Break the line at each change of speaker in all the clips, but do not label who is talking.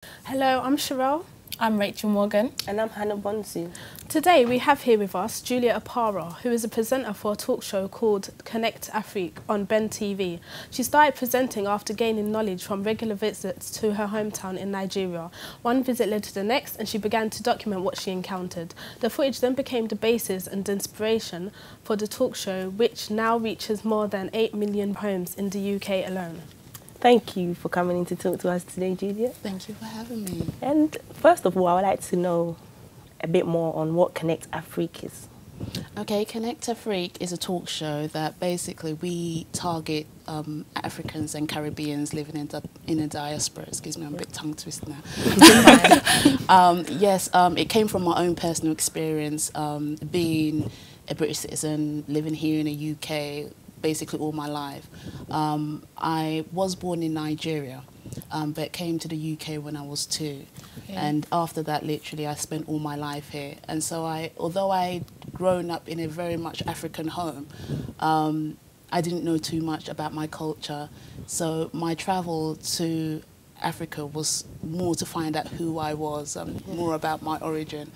Hello, I'm Sherelle.
I'm Rachel Morgan.
And I'm Hannah Bonsu.
Today we have here with us Juliet Oparah, who is a presenter for a talk show called Connect Afrique on Ben TV. She started presenting after gaining knowledge from regular visits to her hometown in Nigeria. One visit led to the next and she began to document what she encountered. The footage then became the basis and inspiration for the talk show, which now reaches more than 8 million homes in the UK alone.
Thank you for coming in to talk to us today, Juliet.
Thank you for having me.
And first of all, I would like to know a bit more on what Connect Afrique is.
Okay, Connect Afrique is a talk show that basically we target Africans and Caribbeans living in a diaspora. Excuse me, I'm a bit tongue twisted now. It came from my own personal experience, being a British citizen, living here in the UK, basically all my life. I was born in Nigeria, but came to the UK when I was 2. Okay. And after that, literally, I spent all my life here. And so although I'd grown up in a very much African home, I didn't know too much about my culture. So my travel to Africa was more to find out who I was, more about my origin.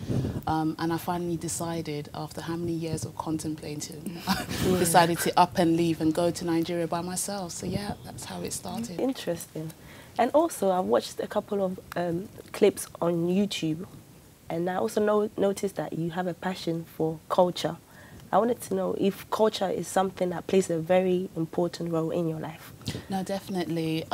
And I finally decided, after how many years of contemplating, decided to up and leave and go to Nigeria by myself. So yeah, that's how it started.
Interesting. And also, I've watched a couple of clips on YouTube, and I also noticed that you have a passion for culture. I wanted to know if culture is something that plays a very important role in your life.
No, definitely.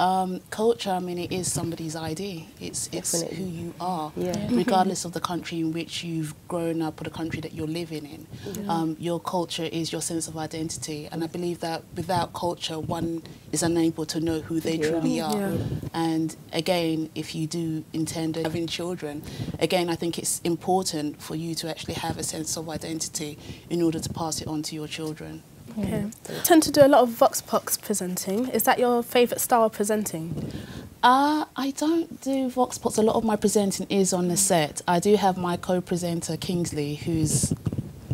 Culture, I mean, it is somebody's ID. It's who you are, regardless of the country in which you've grown up or the country that you're living in. Your culture is your sense of identity. And I believe that without culture, one is unable to know who they truly are. Yeah. And again, if you do intend on having children, again, I think it's important for you to actually have a sense of identity in order to pass it on to your children.
Okay. You tend to do a lot of Vox Pops presenting. Is that your favourite style of presenting?
I don't do Vox Pops. A lot of my presenting is on the set. I do have my co-presenter, Kingsley, who's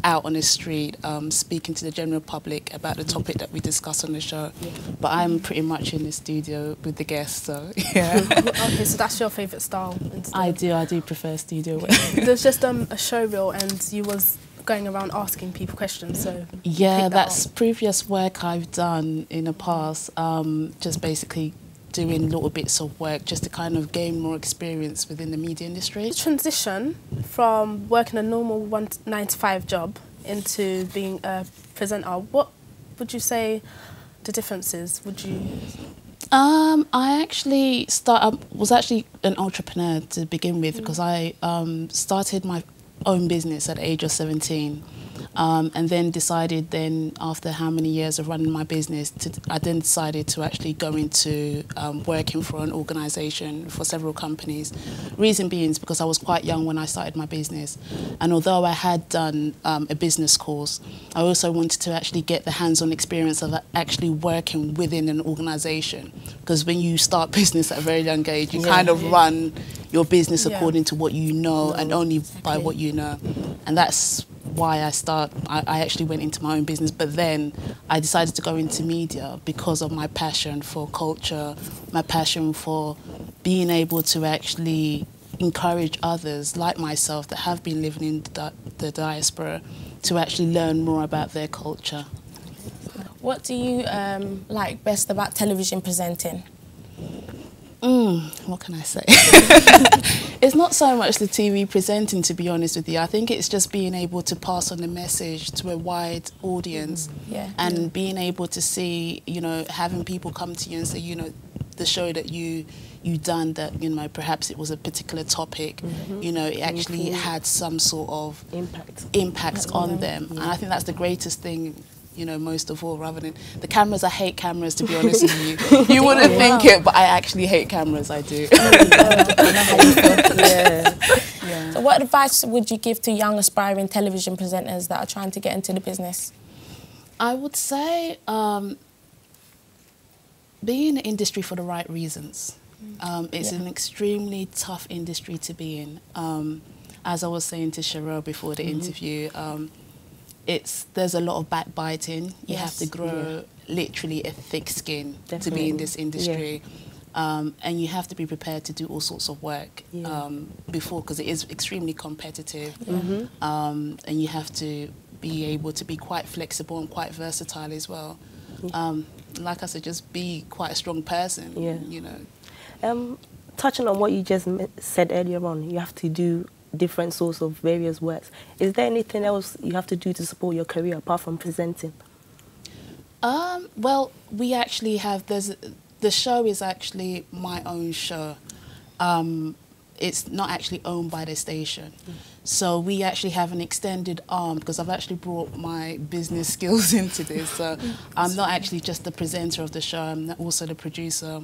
out on the street speaking to the general public about the topic that we discuss on the show. Yeah. But I'm pretty much in the studio with the guests, so yeah.
Okay, so that's your favourite style instead?
I do prefer studio work.
There's just a show reel and you was going around asking people questions, so
yeah, that's previous work I've done in the past, just basically doing little bits of work just to kind of gain more experience within the media industry.
The transition from working a normal 9-to-5 job into being a presenter, what would you say the difference is? Would you?
I actually was actually an entrepreneur to begin with, because I started my own business at the age of 17, and then decided after how many years of running my business, I then decided to actually go into working for an organisation for several companies. Reason being is because I was quite young when I started my business, and although I had done a business course, I also wanted to actually get the hands-on experience of actually working within an organisation, because when you start business at a very young age, you kind of run your business according to what you know and only by what you know. And that's why I actually went into my own business, but then I decided to go into media because of my passion for culture, my passion for being able to actually encourage others like myself that have been living in the diaspora to actually learn more about their culture.
What do you like best about television presenting?
What can I say? It's not so much the TV presenting, to be honest with you. I think it's just being able to pass on the message to a wide audience, and being able to see, having people come to you and say, the show that you done, that perhaps it was a particular topic, it actually had some sort of impact on them. And I think that's the greatest thing, most of all, rather than the cameras. I hate cameras, to be honest with you. You wouldn't think it, but I actually hate cameras, I do.
So what advice would you give to young aspiring television presenters that are trying to get into the business?
I would say be in the industry for the right reasons. It's an extremely tough industry to be in. As I was saying to Sherelle before the interview, there's a lot of backbiting. You have to grow literally a thick skin to be in this industry. And you have to be prepared to do all sorts of work before, because it is extremely competitive. And you have to be able to be quite flexible and quite versatile as well. Like I said, just be quite a strong person, you know.
Touching on what you just said earlier on, you have to do different sorts of various works. Is there anything else you have to do to support your career apart from presenting?
Well, we actually have, the show is actually my own show. It's not actually owned by the station. So we actually have an extended arm, because I've actually brought my business skills into this. So I'm not actually just the presenter of the show, I'm also the producer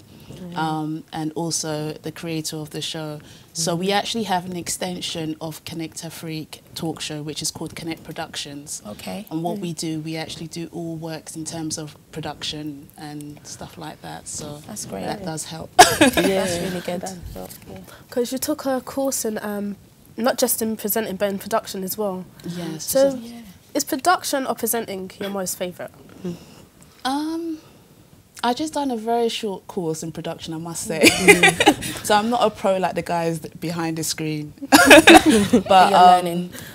and also the creator of the show. So we actually have an extension of Connect Afrique talk show, which is called Connect Productions.
Okay.
And what we do, we actually do all works in terms of production and stuff like that. So
that's great.
That does help.
That's really good.
Because you took a course in not just in presenting, but in production as well.
Yes.
So, is production or presenting your most favourite?
I just done a very short course in production, I must say. So I'm not a pro like the guys behind the screen. But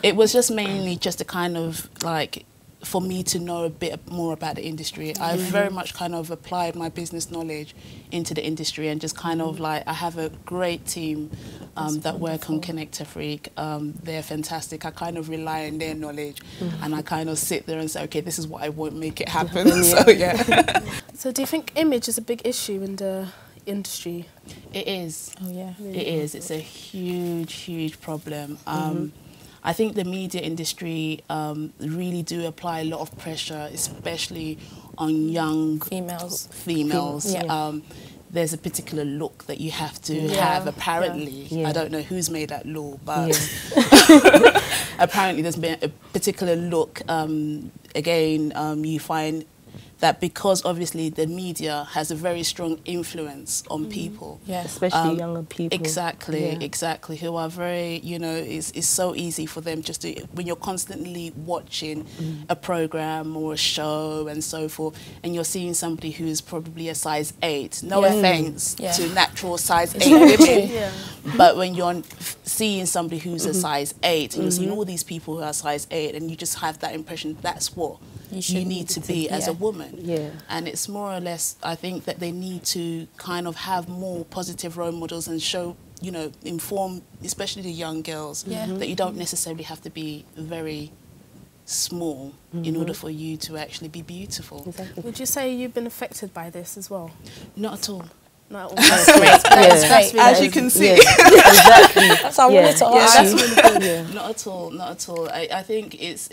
it was just mainly just to kind of like, for me to know a bit more about the industry. I've very much kind of applied my business knowledge into the industry, and just kind of like, I have a great team that work on Connect Afrique. They're fantastic. I kind of rely on their knowledge, and I kind of sit there and say, okay, this is what I want, make it happen. So yeah.
So do you think image is a big issue in the industry?
It is.
Oh yeah.
It is. It's a huge, huge problem. I think the media industry really do apply a lot of pressure, especially on young females. There's a particular look that you have to have, apparently. I don't know who's made that law, but apparently there's been a particular look. Again, you find that because obviously the media has a very strong influence on people.
Yeah, especially younger people.
Exactly, who are very, you know, it's so easy for them just to, when you're constantly watching a program or a show and so forth, and you're seeing somebody who's probably a size 8, no offense to natural size 8 women, but when you're seeing somebody who's a size 8, and you're seeing all these people who are size 8, and you just have that impression that's what you need to be as a woman. And it's more or less, I think that they need to kind of have more positive role models and show, you know, inform, especially the young girls, that you don't necessarily have to be very small in order for you to actually be beautiful.
Exactly.
Would you say you've been affected by this as well?
Not at all.
No,
that's great. That's great.
As you can see.
Exactly.
That's what I wanted to ask you.
Not at all, not at all. I think it's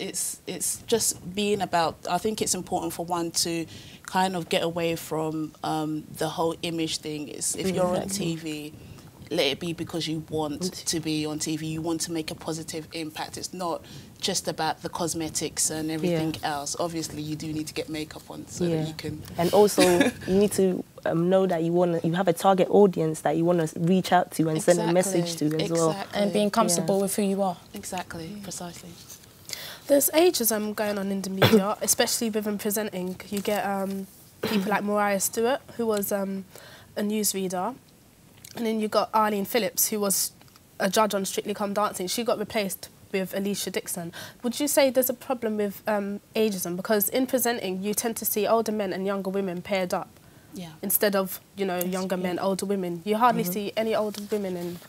just being about, I think it's important for one to kind of get away from the whole image thing. If you're on TV, let it be because you want to be on TV, you want to make a positive impact. It's not just about the cosmetics and everything else. Obviously, you do need to get makeup on so that you can...
And also, you need to know that you have a target audience that you want to reach out to and send a message to as well.
And being comfortable with who you are.
Exactly, precisely.
There's ageism going on in the media, especially within presenting. You get people like Mariah Stewart, who was a newsreader. And then you got Arlene Phillips, who was a judge on Strictly Come Dancing. She got replaced with Alicia Dixon. Would you say there's a problem with ageism? Because in presenting, you tend to see older men and younger women paired up. Instead of, you know, younger men, older women. You hardly see any older women in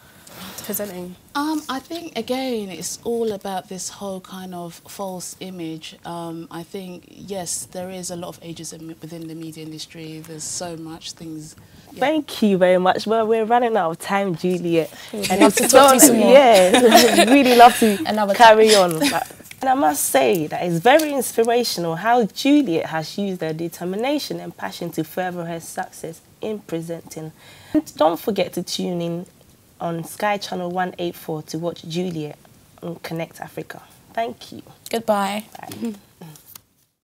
presenting.
I think, again, it's all about this whole kind of false image. I think, yes, there is a lot of ageism within the media industry. There's so much things...
Thank you very much. Well, we're running out of time, Juliet.
And love to talk to you some more.
Yeah, really love to carry on. And I must say that it's very inspirational how Juliet has used her determination and passion to further her success in presenting. And don't forget to tune in on Sky Channel 184 to watch Juliet on Connect Africa. Thank you.
Goodbye.
Bye.